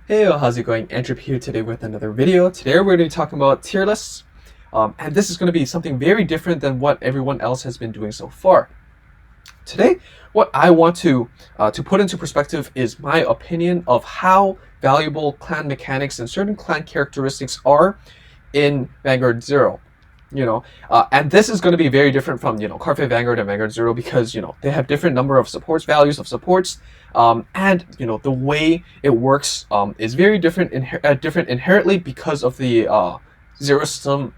Hey, how's it going? Andrew here today with another video. Today we're going to be talking about tier lists, and this is going to be something very different than what everyone else has been doing so far. Today, what I want to put into perspective is my opinion of how valuable clan mechanics and certain clan characteristics are in Vanguard Zero. And this is going to be very different from Carpe Vanguard and Vanguard Zero because they have different number of supports, values of supports, and the way it works is very different, different inherently because of the Zero system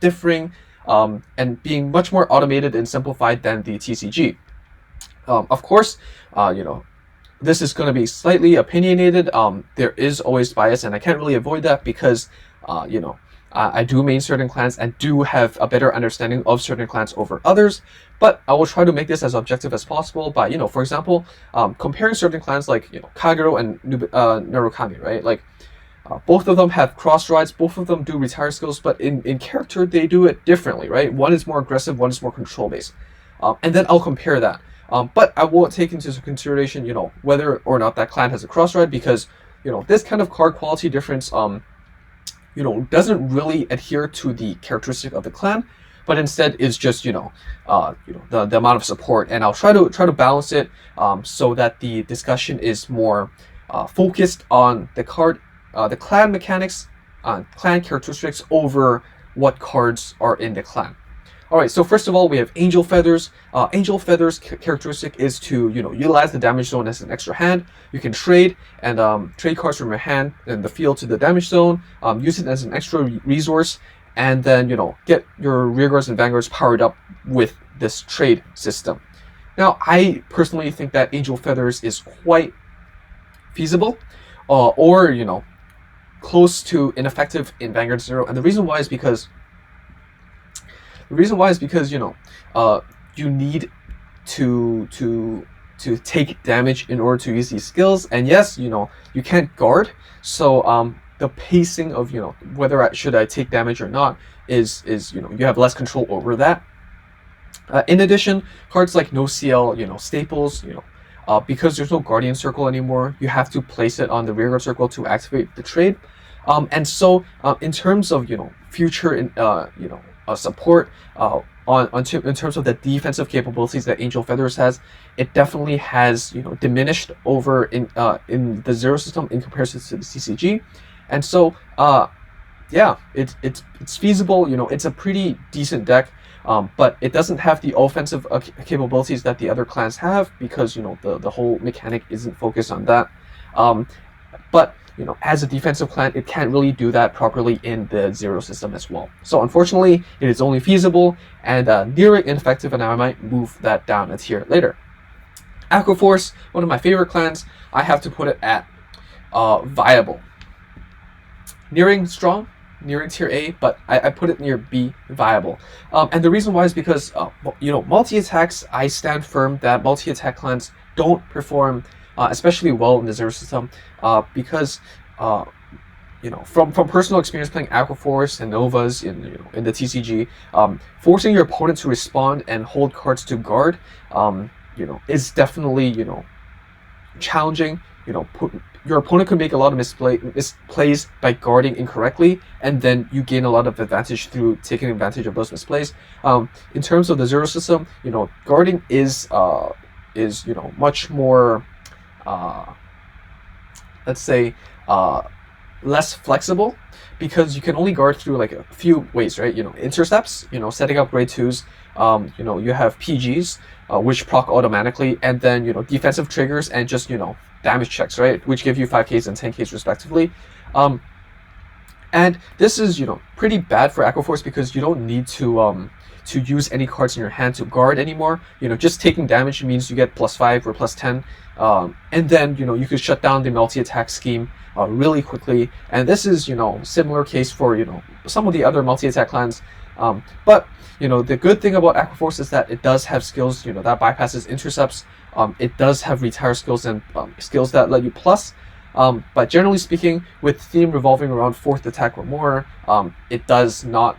differing and being much more automated and simplified than the TCG. Of course, this is going to be slightly opinionated. There is always bias, and I can't really avoid that because, I do main certain clans and do have a better understanding of certain clans over others. But I will try to make this as objective as possible by, for example, comparing certain clans like, Kaguro and Narukami, right? Like, both of them have cross rides, both of them do retire skills, but in character, they do it differently, right? One is more aggressive, one is more control-based. And then I'll compare that. But I won't take into consideration, whether or not that clan has a cross ride because, this kind of card quality difference, doesn't really adhere to the characteristic of the clan, but instead is just, the amount of support. And I'll try to balance it so that the discussion is more focused on the clan mechanics, clan characteristics over what cards are in the clan. Alright, so first of all, we have Angel Feathers. Angel Feathers characteristic is to, utilize the damage zone as an extra hand. You can trade and trade cards from your hand in the field to the damage zone, use it as an extra resource, and then, get your rearguards and vanguards powered up with this trade system. Now, I personally think that Angel Feathers is quite feasible, or, close to ineffective in Vanguard Zero, and the reason why is because you need to take damage in order to use these skills. And yes, you can't guard, so the pacing of whether should I take damage or not is you have less control over that. In addition, cards like No CL, staples, because there's no Guardian Circle anymore, you have to place it on the rearguard circle to activate the trade. And so in terms of future support in terms of the defensive capabilities that Angel Feathers has, it definitely has diminished over in the Zero system in comparison to the CCG, and so yeah, it's feasible. It's a pretty decent deck, but it doesn't have the offensive capabilities that the other clans have because the whole mechanic isn't focused on that. But as a defensive clan, it can't really do that properly in the Zero system as well. So unfortunately, it is only feasible and nearly ineffective, and I might move that down a tier later. Aquaforce, one of my favorite clans, I have to put it at viable. Nearing strong, nearing tier A, but I put it near B, viable. And the reason why is because, multi-attacks, I stand firm that multi-attack clans don't perform especially well in the Zero system, because from personal experience playing Aquaforce and Novas in the TCG, forcing your opponent to respond and hold cards to guard, is definitely challenging. Your opponent could make a lot of misplays by guarding incorrectly, and then you gain a lot of advantage through taking advantage of those misplays. In terms of the Zero system, guarding is much more let's say less flexible because you can only guard through like a few ways, right? Intercepts, setting up grade 2s, you have PGs which proc automatically, and then defensive triggers and just damage checks, right, which give you 5Ks and 10Ks respectively. And this is pretty bad for Aquaforce because you don't need to use any cards in your hand to guard anymore. Just taking damage means you get +5 or +10, and then you could shut down the multi-attack scheme really quickly. And this is similar case for some of the other multi-attack clans. But the good thing about Aquaforce is that it does have skills that bypasses intercepts. It does have retire skills and skills that let you plus. But generally speaking, with theme revolving around 4th attack or more, it does not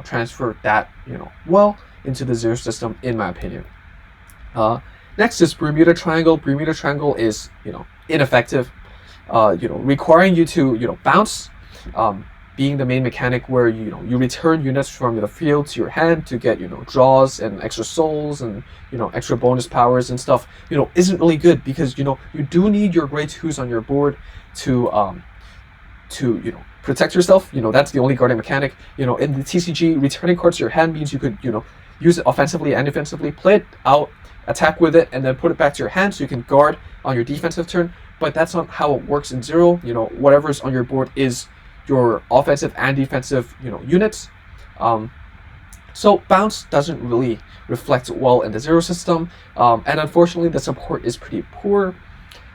transfer that well into the Zero system, in my opinion. Next is Bermuda Triangle. Bermuda Triangle is ineffective. requiring you to, bounce, being the main mechanic where you return units from the field to your hand to get draws and extra souls and extra bonus powers and stuff, isn't really good, because you do need your grade 2s on your board to protect yourself. That's the only guarding mechanic. In the TCG, returning cards to your hand means you could use it offensively and defensively, play it out, attack with it, and then put it back to your hand so you can guard on your defensive turn. But that's not how it works in Zero. Whatever's on your board is your offensive and defensive units. So bounce doesn't really reflect well in the Zero system, and unfortunately the support is pretty poor.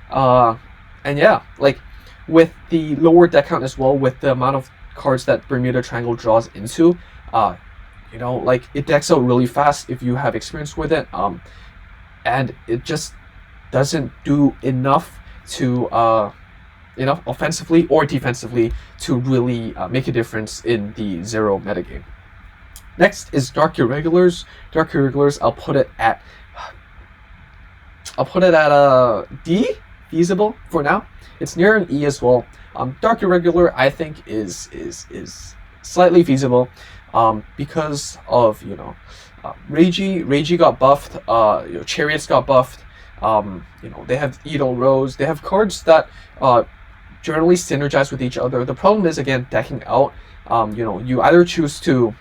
And yeah, like with the lower deck count as well, with the amount of cards that Bermuda Triangle draws into, like it decks out really fast if you have experience with it, and it just doesn't do enough to offensively or defensively to really make a difference in the Zero metagame. Next is Dark Irregulars. Dark Irregulars, I'll put it at D, feasible for now. It's near an E as well. Dark Irregular, I think, is slightly feasible, because of Reiji got buffed, Chariots got buffed. They have Edel Rose. They have cards that generally synergize with each other. The problem is, again, decking out. You either choose to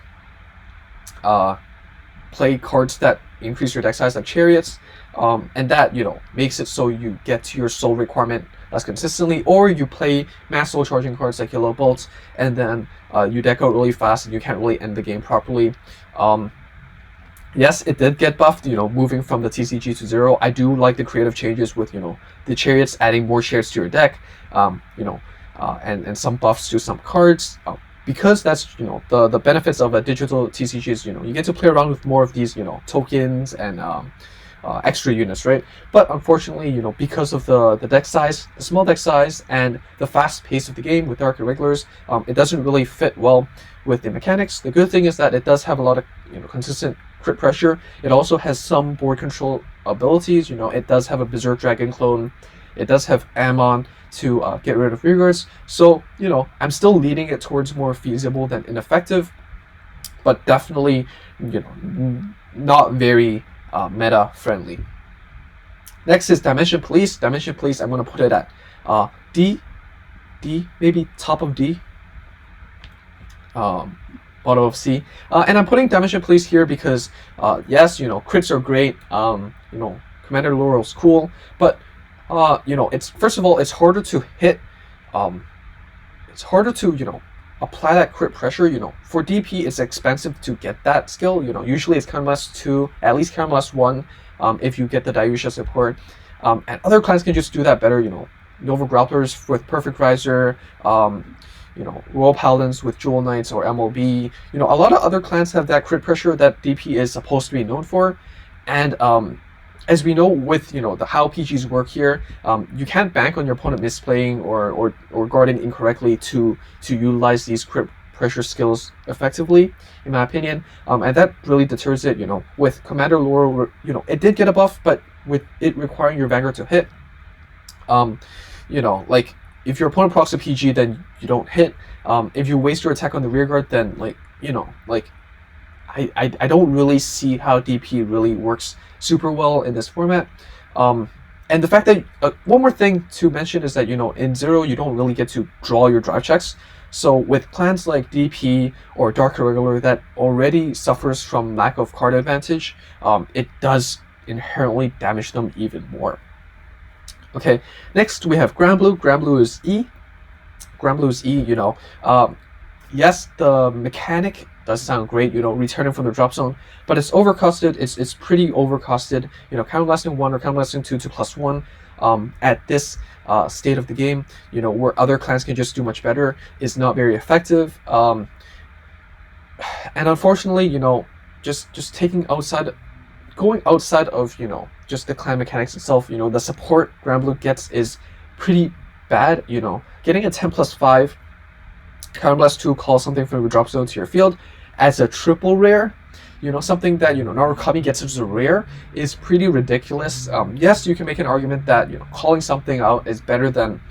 play cards that increase your deck size, like Chariots, and that makes it so you get to your soul requirement less consistently, or you play mass soul charging cards like Yellow Bolts, and then you deck out really fast and you can't really end the game properly. Yes, it did get buffed, moving from the TCG to Zero. I do like the creative changes with, the Chariots adding more Chariots to your deck, and some buffs to some cards, because that's, the benefits of a digital TCG is, you get to play around with more of these, tokens and extra units, right? But unfortunately, because of the deck size, the small deck size, and the fast pace of the game with Dark Irregulars, it doesn't really fit well with the mechanics. The good thing is that it does have a lot of consistent crit pressure. It also has some board control abilities. It does have a Berserk Dragon clone. It does have Ammon to get rid of rearguards. So I'm still leaning it towards more feasible than ineffective, but definitely not very meta friendly. Next is Dimension Police. Dimension Police, I'm going to put it at D, maybe top of D, bottom of C. And I'm putting Dimension Police here because yes, crits are great. Commander Laurel's cool, but it's, first of all, it's harder to hit. It's harder to apply that crit pressure. For DP, it's expensive to get that skill. Usually it's Counterblast 2, at least Counterblast 1, if you get the Dayusha support. And other clans can just do that better. Nova Grapplers with Perfect Riser, Royal Paladins with Jewel Knights or MLB. A lot of other clans have that crit pressure that DP is supposed to be known for. And as we know with how PGs work here, you can't bank on your opponent misplaying or guarding incorrectly to utilize these crit pressure skills effectively, in my opinion. And that really deters it. With Commander Laurel, it did get a buff, but with it requiring your Vanguard to hit, like if your opponent procs a PG, then you don't hit. If you waste your attack on the rearguard, then I don't really see how DP really works super well in this format. And the fact that one more thing to mention is that in Zero you don't really get to draw your drive checks. So with clans like DP or Dark Irregular that already suffers from lack of card advantage, it does inherently damage them even more. Okay, next we have Granblue. Granblue is E. Granblue is E. Yes, the mechanic does sound great, returning from the drop zone, but it's overcosted. It's pretty overcosted. Counterblasting 1 or Counterblasting 2 to +1 at this state of the game, where other clans can just do much better, is not very effective. And unfortunately, just going outside of just the clan mechanics itself, the support Granblue gets is pretty bad. Getting a 10+5 Counterblast 2 calls something from the drop zone to your field as a triple rare, something that Narukami gets as a rare, is pretty ridiculous. Yes, you can make an argument that calling something out is better than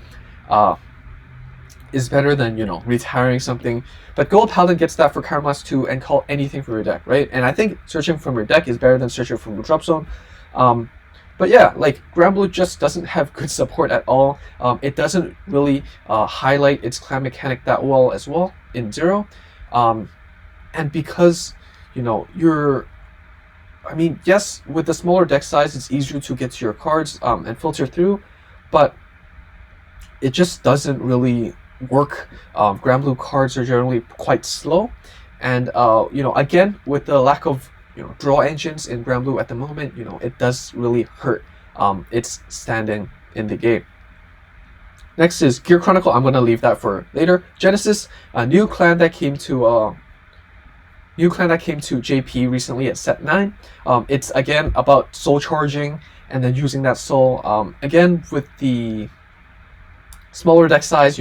is better than, retiring something. But Gold Paladin gets that for Counterblast 2 and call anything from your deck, right? And I think searching from your deck is better than searching from the drop zone. But yeah, like, Granblue just doesn't have good support at all. It doesn't really highlight its clan mechanic that well as well in Zero. And because, yes, with the smaller deck size, it's easier to get to your cards and filter through, but it just doesn't really work. Granblue cards are generally quite slow, and again, with the lack of draw engines in Granblue at the moment, it does really hurt its standing in the game. Next is Gear Chronicle. I'm gonna leave that for later. Genesis, a new clan that came to JP recently at set 9. It's again about soul charging and then using that soul. Again, with the smaller deck size,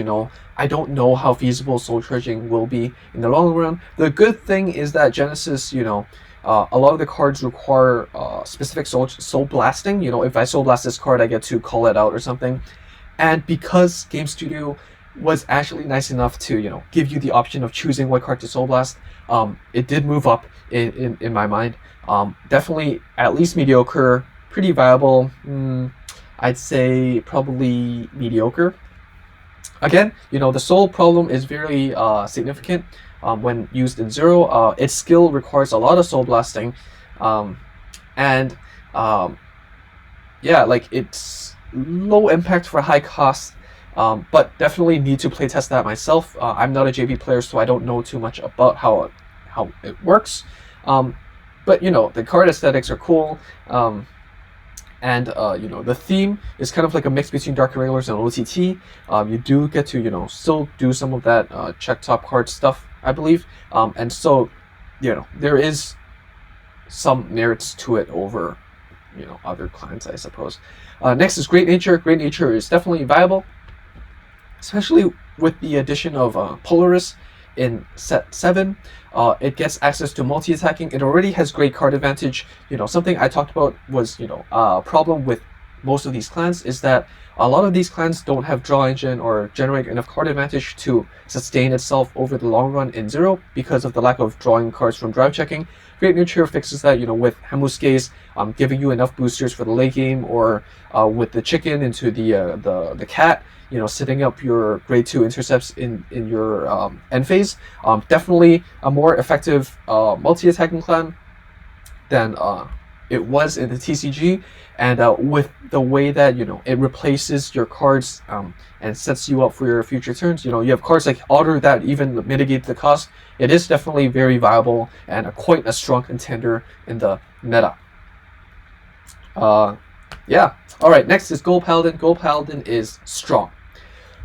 I don't know how feasible soul charging will be in the long run. The good thing is that Genesis, a lot of the cards require specific soul blasting. If I soul blast this card, I get to call it out or something. And because Game Studio was actually nice enough to, give you the option of choosing what card to soul blast, it did move up in my mind. Definitely at least mediocre, pretty viable. I'd say probably mediocre. Again, the soul problem is very significant when used in Zero. Its skill requires a lot of soul blasting, and it's low impact for high cost, but definitely need to playtest that myself. I'm not a JP player, so I don't know too much about how it works. But the card aesthetics are cool. And the theme is kind of like a mix between Dark Irregulars and OTT. You do get to still do some of that check top card stuff, I believe. And so there is some merits to it over other clans, I suppose. Next is Great Nature. Great Nature is definitely viable, especially with the addition of Polaris in set 7. It gets access to multi-attacking. It already has great card advantage. Something I talked about was, a problem with most of these clans is that a lot of these clans don't have draw engine or generate enough card advantage to sustain itself over the long run in Zero because of the lack of drawing cards from drive checking. Great Nature fixes that, with Hamusuke's giving you enough boosters for the late game, or with the chicken into the cat, setting up your grade 2 intercepts in your end phase. Definitely a more effective multi-attacking clan than it was in the TCG, and with the way that it replaces your cards and sets you up for your future turns. You have cards like Otter that even mitigate the cost. It is definitely very viable and quite a strong contender in the meta. Yeah. All right. Next is Gold Paladin. Gold Paladin is strong.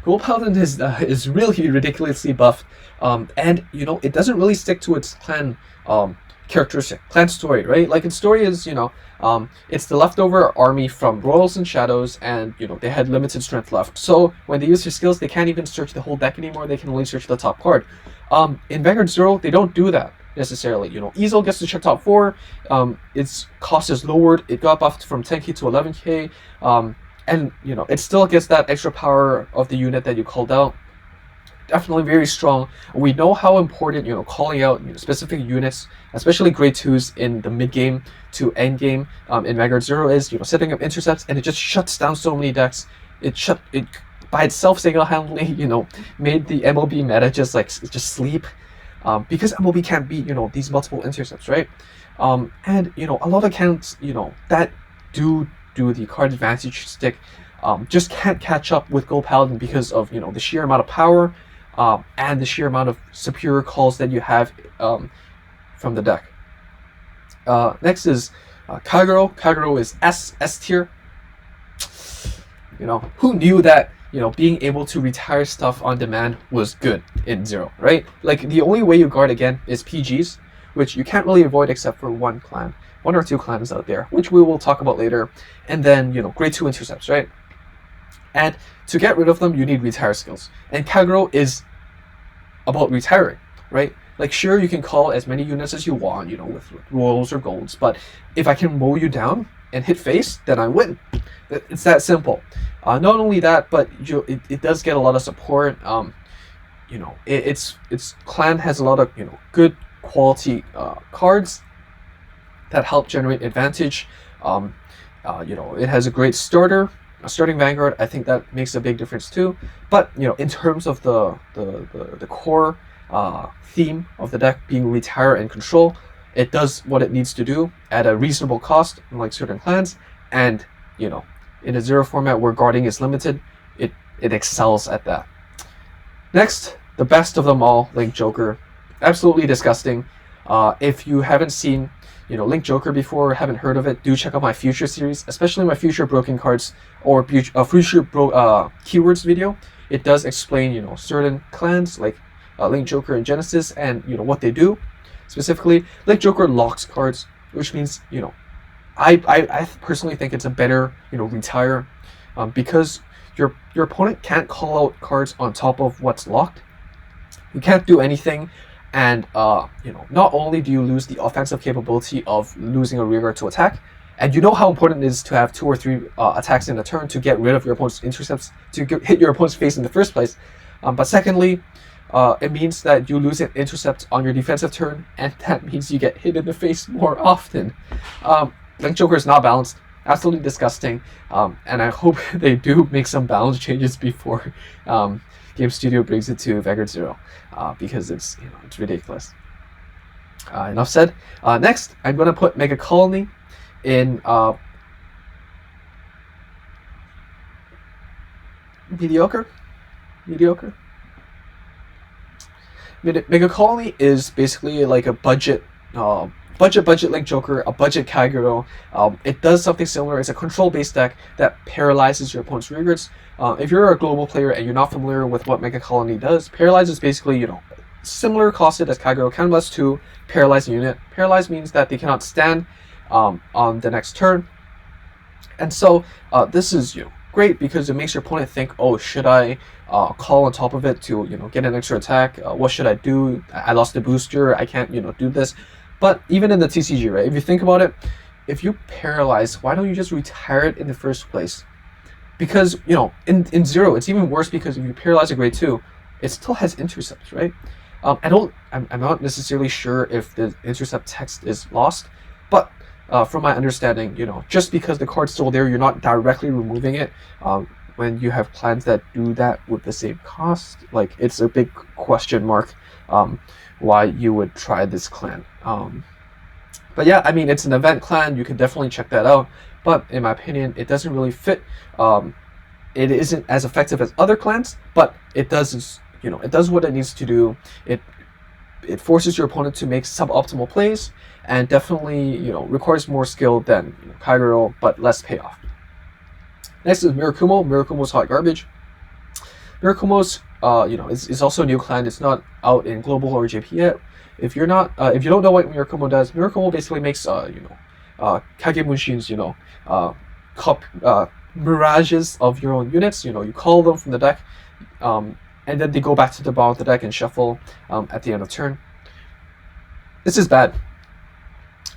Gold Paladin is really ridiculously buffed, and it doesn't really stick to its clan characteristic, clan story, right? Like, its story is it's the leftover army from Royals and Shadows, and they had limited strength left. So when they use their skills, they can't even search the whole deck anymore. They can only search the top card. In Vanguard Zero, they don't do that necessarily. Easel gets to check top 4. Its cost is lowered. It got buffed from 10k to 11k. And it still gets that extra power of the unit that you called out. Definitely very strong. We know how important calling out specific units, especially grade 2s in the mid game to end game in Vanguard Zero is setting up intercepts, and it just shuts down so many decks. It by itself single-handedly made the MLB meta just sleep, because MLB can't beat these multiple intercepts, right? And a lot of counts that do the card advantage stick just can't catch up with Gold Paladin because of the sheer amount of power and the sheer amount of superior calls that you have from the deck. Next is Kaguro. Kaguro is S tier. Who knew that being able to retire stuff on demand was good in Zero, right? Like, the only way you guard again is PGs, which you can't really avoid except for one or two clans out there, which we will talk about later. And then grade 2 intercepts, right? And to get rid of them, you need retire skills, and Kaguro is about retiring, right? Like, sure, you can call as many units as you want, you know, with royals or golds, but if I can mow you down and hit face, then I win. It's that simple. Not only that, but it does get a lot of support. You know, its clan has a lot of, you know, good quality cards that help generate advantage. You know, it has a great starting Vanguard. I think that makes a big difference too. But you know, in terms of the core theme of the deck being retire and control, it does what it needs to do at a reasonable cost, unlike certain clans. And you know, in a zero format where guarding is limited, it excels at that. Next, the best of them all, Link Joker. Absolutely disgusting. If you haven't seen, you know, Link Joker before, haven't heard of it, do check out my future series, especially my future broken cards or future keywords video. It does explain, you know, certain clans like Link Joker and Genesis, and you know what they do. Specifically, Link Joker locks cards, which means, you know, I personally think it's a better, you know, retire, because your opponent can't call out cards on top of what's locked. You can't do anything. And you know, not only do you lose the offensive capability of losing a rearguard to attack, and you know how important it is to have 2 or 3 attacks in a turn to get rid of your opponent's intercepts, to hit your opponent's face in the first place. But secondly, it means that you lose an intercept on your defensive turn, and that means you get hit in the face more often. Link Joker is not balanced. Absolutely disgusting. And I hope they do make some balance changes before Game Studio brings it to Vanguard 0, because it's, you know, it's ridiculous. Enough said. Next, I'm going to put Mega Colony in mediocre. Mega Colony is basically like a budget Link Joker, a budget Kaguro. It does something similar. It's a control-based deck that paralyzes your opponent's rearguards. If you're a global player and you're not familiar with what Mega Colony does, paralyze is basically, you know, similar costed as Kaguro, counterblast to paralyze a unit. Paralyze means that they cannot stand on the next turn. And so this is, you know, great because it makes your opponent think, oh, should I call on top of it to, you know, get an extra attack? What should I do? I lost the booster. I can't, you know, do this. But even in the TCG, right, if you think about it, if you paralyze, why don't you just retire it in the first place? Because, you know, in Zero, it's even worse because if you paralyze a grade 2, it still has intercepts, right? I'm not necessarily sure if the intercept text is lost, but from my understanding, you know, just because the card's still there, you're not directly removing it. When you have plans that do that with the same cost, like, it's a big question mark why you would try this clan. But yeah, I mean, it's an event clan. You can definitely check that out. But in my opinion, it doesn't really fit. It isn't as effective as other clans, but it does, you know, it does what it needs to do. It forces your opponent to make suboptimal plays, and definitely, you know, requires more skill than, you know, Kaguro, but less payoff. Next is Miracumo. Miracumo's hot garbage. Miracumo's, you know, is also a new clan. It's not out in global or JP yet. If you're not, if you don't know what Miracumo does, Miracumo basically makes, you know, Kagemushins, you know, mirages of your own units. You know, you call them from the deck, and then they go back to the bottom of the deck and shuffle at the end of turn. This is bad.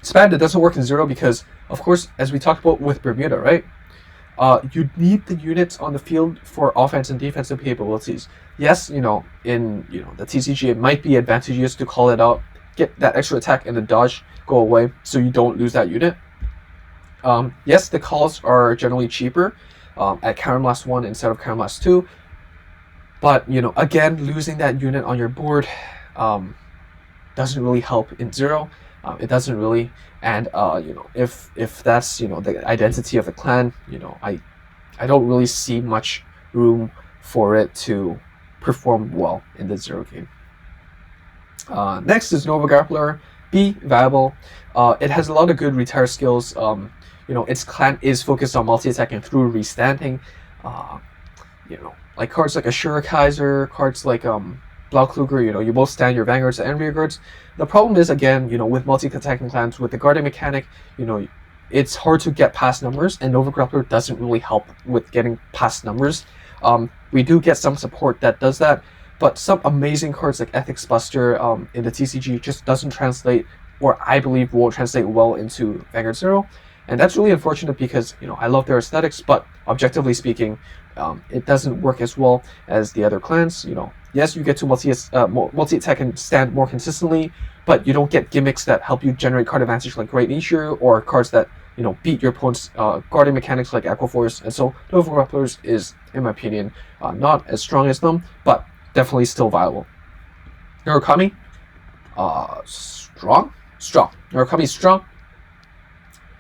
It's bad. It doesn't work in Zero because, of course, as we talked about with Bermuda, right? You need the units on the field for offense and defensive capabilities. Yes, you know, in, you know, the TCG, it might be advantageous to call it out, get that extra attack and the dodge go away so you don't lose that unit. Yes, the calls are generally cheaper at Counterblast 1 instead of Counterblast 2, but, you know, again, losing that unit on your board doesn't really help in Zero. It doesn't really, and you know, if that's, you know, the identity of the clan, you know, I don't really see much room for it to perform well in the Zero game. Next is Nova Grappler. Be viable. It has a lot of good retire skills. You know, its clan is focused on multi-attacking through restanding. You know, like cards like Ashura Kaiser, cards like Blaukluger, you know, you both stand your Vanguards and Rearguards. The problem is, again, you know, with multi-attacking clans, with the guarding mechanic, you know, it's hard to get past numbers, and Nova Grappler doesn't really help with getting past numbers. We do get some support that does that, but some amazing cards like Ethics Buster in the TCG just doesn't translate, or I believe won't translate well into Vanguard Zero. And that's really unfortunate because, you know, I love their aesthetics, but objectively speaking, it doesn't work as well as the other clans. You know, yes, you get to multi-attack and stand more consistently, but you don't get gimmicks that help you generate card advantage like Great Nature, or cards that, you know, beat your opponent's guarding mechanics like Aquaforce. And so Nova Grapplers is, in my opinion, not as strong as them, but definitely still viable. Narukami, strong. Narukami is strong.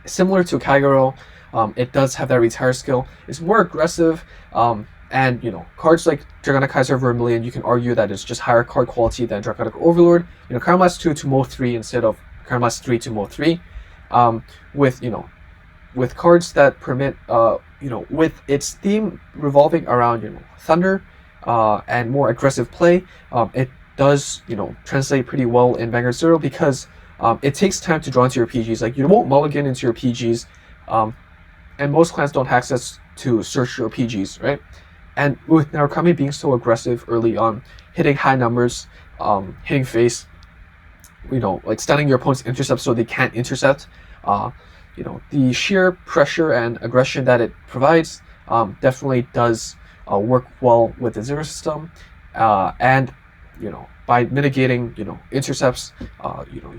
Similar to Kaguro, it does have that retire skill. It's more aggressive, and you know, cards like Draconic Kaiser Vermilion, you can argue that it's just higher card quality than Draconic Overlord. You know, Caramelast 2 to Mo 3 instead of Caramelast 3 to Mo 3. With, you know, with cards that permit, you know, with its theme revolving around, you know, thunder, and more aggressive play, it does, you know, translate pretty well in Vanguard Zero because it takes time to draw into your PGs. Like, you won't mulligan into your PGs, and most clans don't have access to search your PGs, right? And with Narukami being so aggressive early on, hitting high numbers, hitting face, you know, like stunning your opponent's intercept so they can't intercept, you know, the sheer pressure and aggression that it provides definitely does work well with the Zero system, and you know, by mitigating, you know, intercepts, you know,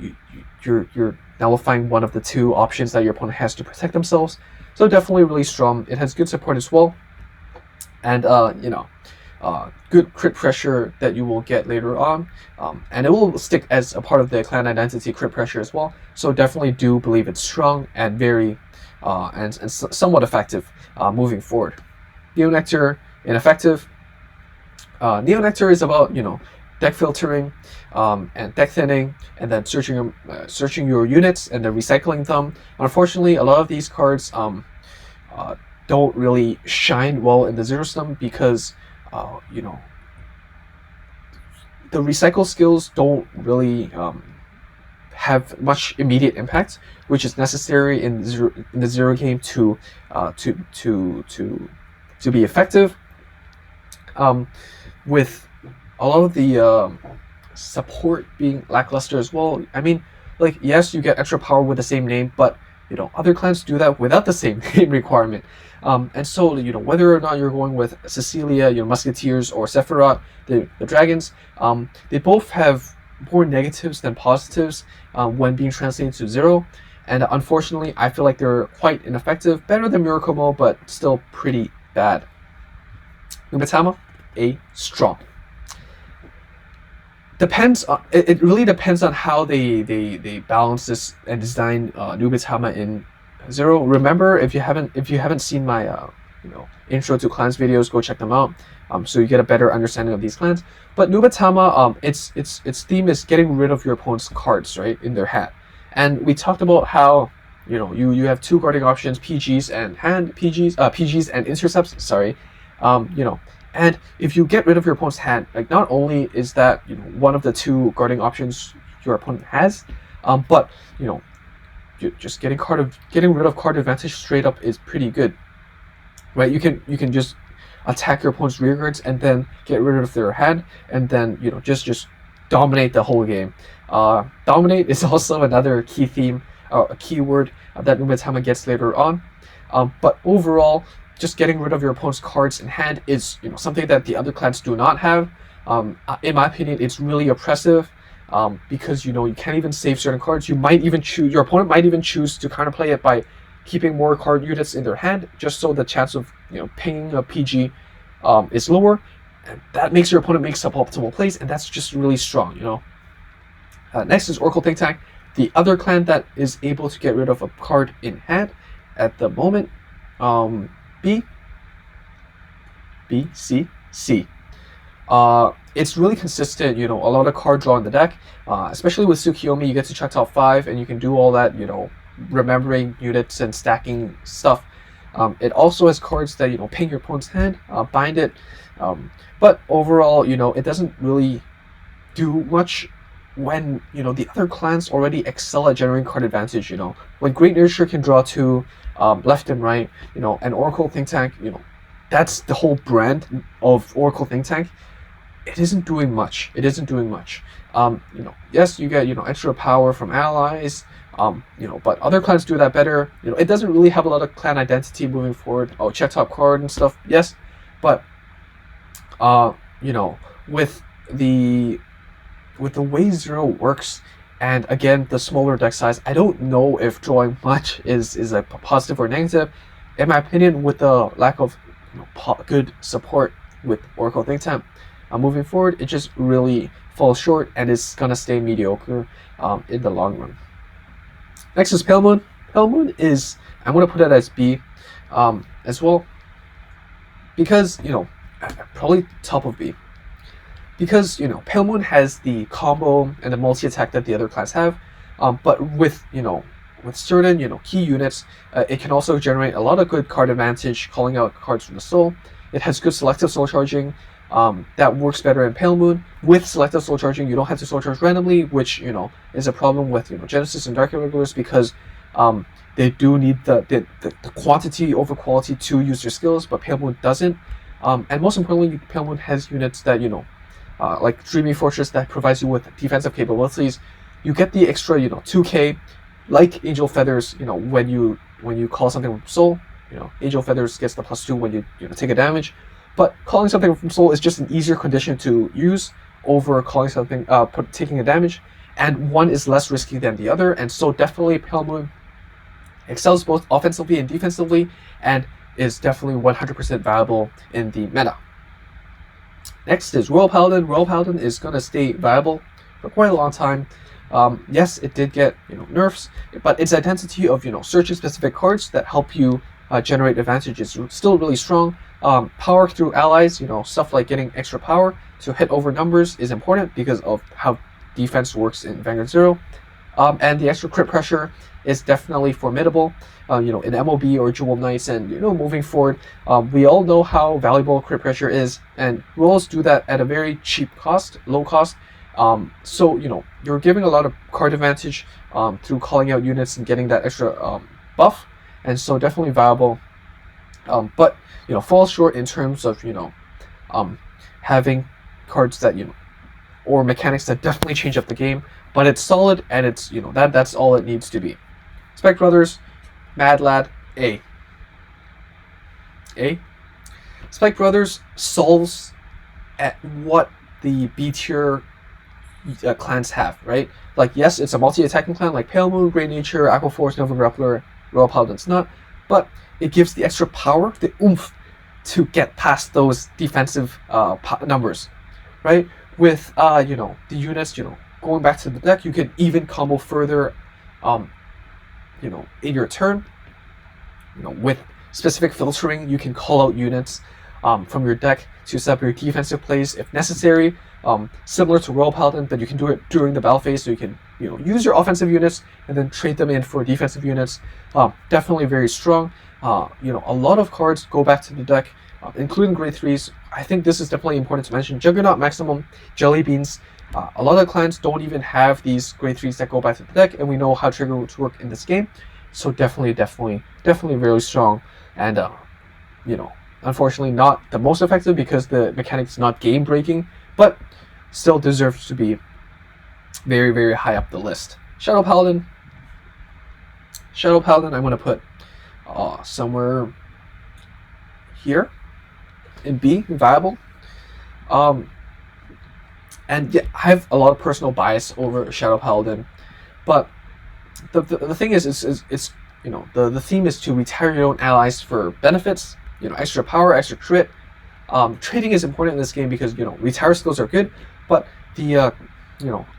you're nullifying one of the two options that your opponent has to protect themselves. So definitely really strong. It has good support as well, and you know, good crit pressure that you will get later on, and it will stick as a part of the clan identity, crit pressure as well. So definitely do believe it's strong and very and somewhat effective moving forward. Geonectar, ineffective. Geonectar is about, you know, deck filtering and deck thinning, and then searching your units and then recycling them. Unfortunately, a lot of these cards don't really shine well in the Zero system because you know, the recycle skills don't really have much immediate impact, which is necessary in the Zero game to be effective. With a lot of the support being lackluster as well. I mean, like, yes, you get extra power with the same name, but you know, other clans do that without the same name requirement. And so, you know, whether or not you're going with Cecilia, you know, Musketeers, or Sephiroth, the dragons, they both have more negatives than positives when being translated to Zero. And unfortunately, I feel like they're quite ineffective. Better than Miracle Mode, but still pretty bad. Nubatama, a strong. Depends on, it really depends on how they balance this and design Nubatama in Zero. Remember, if you haven't seen my you know, intro to clans videos, go check them out, so you get a better understanding of these clans. But Nubatama, its theme is getting rid of your opponent's cards, right, in their hat. And we talked about how, you know, you have two guarding options, PGs and PGs and intercepts. Sorry, you know. And if you get rid of your opponent's hand, like, not only is that, you know, one of the two guarding options your opponent has, but you know, just getting rid of card advantage straight up is pretty good, right? You can just attack your opponent's rear guards and then get rid of their hand, and then, you know, just dominate the whole game. Dominate is also another key theme, a keyword that Nubatama gets later on. But overall, just getting rid of your opponent's cards in hand is, you know, something that the other clans do not have. In my opinion, it's really oppressive, because, you know, you can't even save certain cards. Your opponent might even choose to counterplay it by keeping more card units in their hand, just so the chance of, you know, pinging a PG is lower. And that makes your opponent make suboptimal plays, and that's just really strong, you know. Next is Oracle Think Tank, the other clan that is able to get rid of a card in hand at the moment. C. It's really consistent, you know, a lot of card draw in the deck, especially with Tsukiyomi. You get to check top 5 and you can do all that, you know, remembering units and stacking stuff. It also has cards that, you know, ping your opponent's hand, bind it, but overall, you know, it doesn't really do much when, you know, the other clans already excel at generating card advantage. You know, when Great Nurture can draw 2 left and right, you know, and Oracle Think Tank, you know, that's the whole brand of Oracle Think Tank. it isn't doing much. It isn't doing much. Yes, you get extra power from allies. But other clans do that better. It doesn't really have a lot of clan identity moving forward. Oh, check top card and stuff. Yes, but with the way Zero works, and again the smaller deck size, I don't know if drawing much is a positive or negative. In my opinion, with the lack of good support with Oracle Think Tank, moving forward, it just really falls short and is gonna stay mediocre in the long run. Next is Pale Moon. Pale Moon is, I'm gonna put it as B as well, because probably top of B, because Pale Moon has the combo and the multi-attack that the other class have, but with certain key units, it can also generate a lot of good card advantage, calling out cards from the soul. It has good selective soul charging that works better in Pale Moon. With selective soul charging, you don't have to soul charge randomly, which is a problem with Genesis and Dark Irregulars, because they do need the quantity over quality to use their skills, but Pale Moon doesn't. And most importantly, Pale Moon has units that like Dreamy Fortress, that provides you with defensive capabilities. You get the extra 2k, like Angel Feathers. When you call something from Soul, Angel Feathers gets the +2 when you take a damage. But calling something from Soul is just an easier condition to use over calling something taking a damage, and one is less risky than the other. And so definitely Pale Moon excels both offensively and defensively, and is definitely 100% viable in the meta. Next is Royal Paladin. Royal Paladin is going to stay viable for quite a long time. Yes, it did get nerfs, but its identity of searching specific cards that help you generate advantage is still really strong. Power through allies, stuff like getting extra power to hit over numbers is important because of how defense works in Vanguard 0. And the extra crit pressure is definitely formidable. In MOB or Jewel Knights, and moving forward, we all know how valuable crit pressure is, and rolls do that at a very cheap cost, low cost. So you're giving a lot of card advantage through calling out units and getting that extra buff, and so definitely viable. But falls short in terms of having cards that or mechanics that definitely change up the game. But it's solid, and it's that's all it needs to be. Spec Brothers, Mad Lad, A. Spike Brothers solves at what the B tier clans have, right? Like, yes, it's a multi-attacking clan like Pale Moon, Great Nature, Aqua Force, Nova Grappler, Royal Paladin's not, but it gives the extra power, the oomph, to get past those defensive numbers, right? With the units, going back to the deck, you can even combo further, in your turn. With specific filtering, you can call out units from your deck to set up your defensive plays if necessary. Similar to Royal Paladin, but you can do it during the battle phase, so you can use your offensive units and then trade them in for defensive units. Definitely very strong. A lot of cards go back to the deck, including grade 3s. I think this is definitely important to mention. Juggernaut Maximum, Jelly Beans. A lot of clans don't even have these grade 3s that go back to the deck, and we know how trigger roots work in this game. So definitely very strong, and unfortunately not the most effective because the mechanic is not game breaking, but still deserves to be very, very high up the list. Shadow Paladin, I'm going to put somewhere here in B, viable. And yeah, I have a lot of personal bias over Shadow Paladin, but the thing is the theme is to retire your own allies for benefits, extra power, extra crit. Trading is important in this game because retire skills are good, but the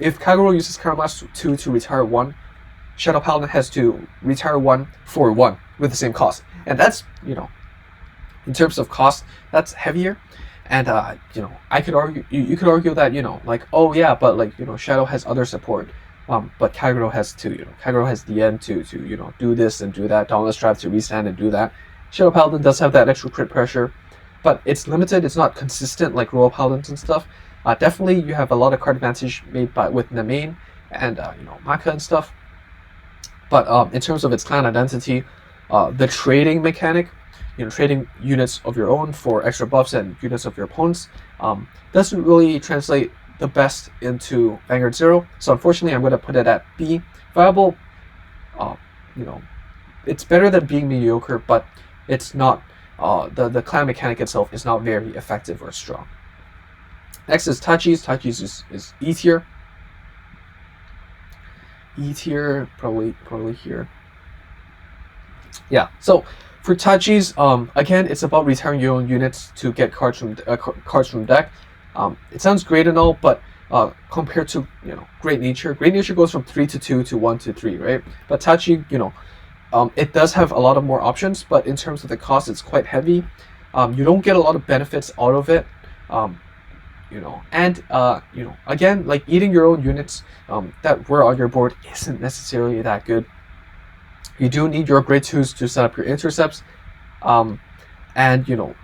if Kaguro uses Counterblast 2 to retire 1, Shadow Paladin has to retire 1 for 1 with the same cost, and that's in terms of cost, that's heavier. And I could argue, you could argue that like, oh yeah, but like Shadow has other support, but Kaguro has to Kaguro has the end to do this and do that, Dauntless Drive to restand and do that. Shadow Paladin does have that extra crit pressure, but it's limited. It's not consistent like Royal Paladins and stuff. Definitely you have a lot of card advantage made with the main and Maka and stuff. But in terms of its clan identity, the trading mechanic, trading units of your own for extra buffs and units of your opponents doesn't really translate the best into Vanguard 0. So unfortunately, I'm going to put it at B. Viable, it's better than being mediocre, but it's not, the clan mechanic itself is not very effective or strong. Next is Tai Chi's. Tai Chi's is E tier. E tier, probably here. Yeah, so for Tai Chi's, again, it's about retiring your own units to get cards from deck. It sounds great and all, but compared to Great Nature goes from 3 to 2 to 1 to 3, right? But Tai Chi, it does have a lot of more options, but in terms of the cost, it's quite heavy. You don't get a lot of benefits out of it. Again, like eating your own units that were on your board isn't necessarily that good. You do need your grade 2s to set up your intercepts, and you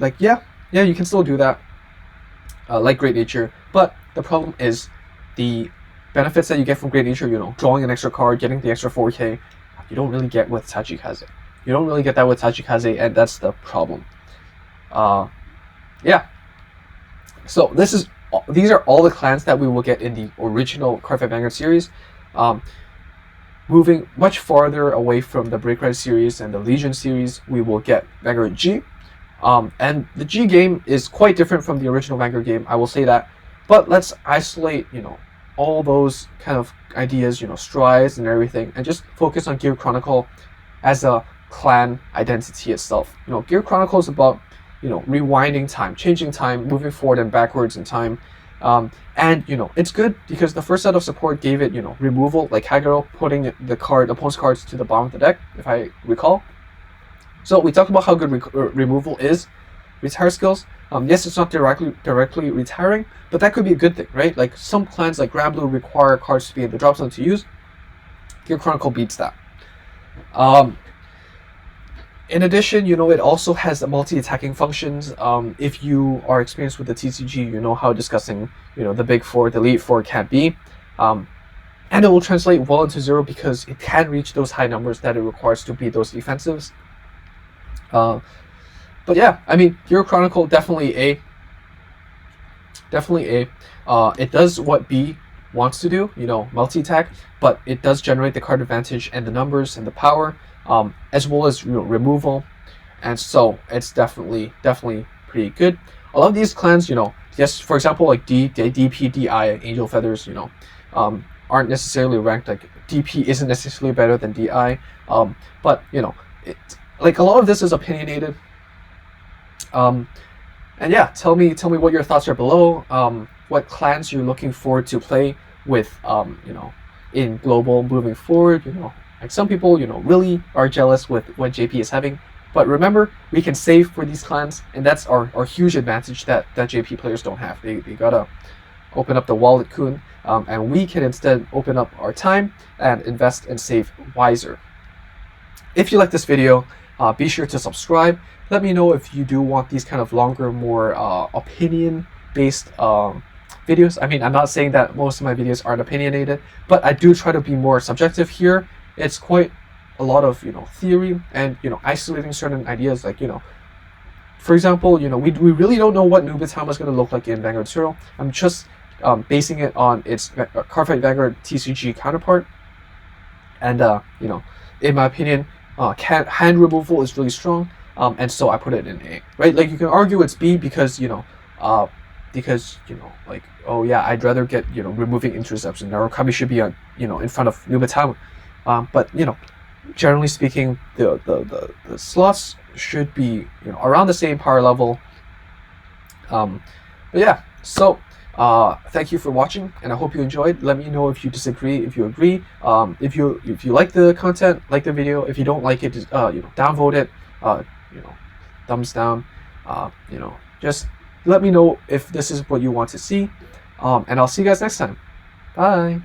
can still do that, like Great Nature. But the problem is the benefits that you get from Great Nature, drawing an extra card, getting the extra 4K, you don't really get with Tai Chi Kaze. You don't really get that with Tai Chi Kaze, and that's the problem. So these are all the clans that we will get in the original Cardfight Vanguard series. Moving much farther away from the Break Red series and the Legion series, we will get Vanguard G. And the G game is quite different from the original Vanguard game, I will say that. But let's isolate, all those kind of ideas, strides and everything, and just focus on Gear Chronicle as a clan identity itself. Gear Chronicle is about, rewinding time, changing time, moving forward and backwards in time. And it's good because the first set of support gave it removal, like Kaguro putting the opponent's cards to the bottom of the deck, if I recall. So we talked about how good removal is. Retire skills, yes, it's not directly retiring, but that could be a good thing, right? Like some clans like Grappler require cards to be in the drop zone to use. Gear Chronicle beats that. In addition, it also has multi-attacking functions. If you are experienced with the TCG, you know how disgusting, the Big Four, the Elite Four can be. And it will translate well into 0 because it can reach those high numbers that it requires to beat those defensives. But yeah, I mean, Gear Chronicle, definitely A. It does what B wants to do, multi-attack, but it does generate the card advantage and the numbers and the power. As well as removal, and so it's definitely pretty good. A lot of these clans, yes, for example, like DP, DI, Angel Feathers, aren't necessarily ranked. Like DP isn't necessarily better than DI, but like a lot of this is opinionated. And yeah, tell me what your thoughts are below. What clans you're looking forward to play with, in global moving forward. Like some people, really are jealous with what JP is having. But remember, we can save for these clans, and that's our huge advantage that JP players don't have. They gotta open up the wallet, Kun, and we can instead open up our time and invest and save wiser. If you like this video, be sure to subscribe. Let me know if you do want these kind of longer, more opinion-based videos. I mean, I'm not saying that most of my videos aren't opinionated, but I do try to be more subjective here. It's quite a lot of theory and isolating certain ideas, like for example, we really don't know what Nubatama is going to look like in Vanguard 0. I'm just basing it on its Cardfight Vanguard TCG counterpart, and in my opinion, hand removal is really strong, and so I put it in A. Right? Like you can argue it's B because like, oh yeah, I'd rather get removing intercepts, and Narukami should be on in front of Nubatama. But generally speaking, the slots should be around the same power level. But yeah, so thank you for watching, and I hope you enjoyed. Let me know if you disagree, if you agree, if you like the content, like the video. If you don't like it, just downvote it. Thumbs down. Just let me know if this is what you want to see. And I'll see you guys next time. Bye.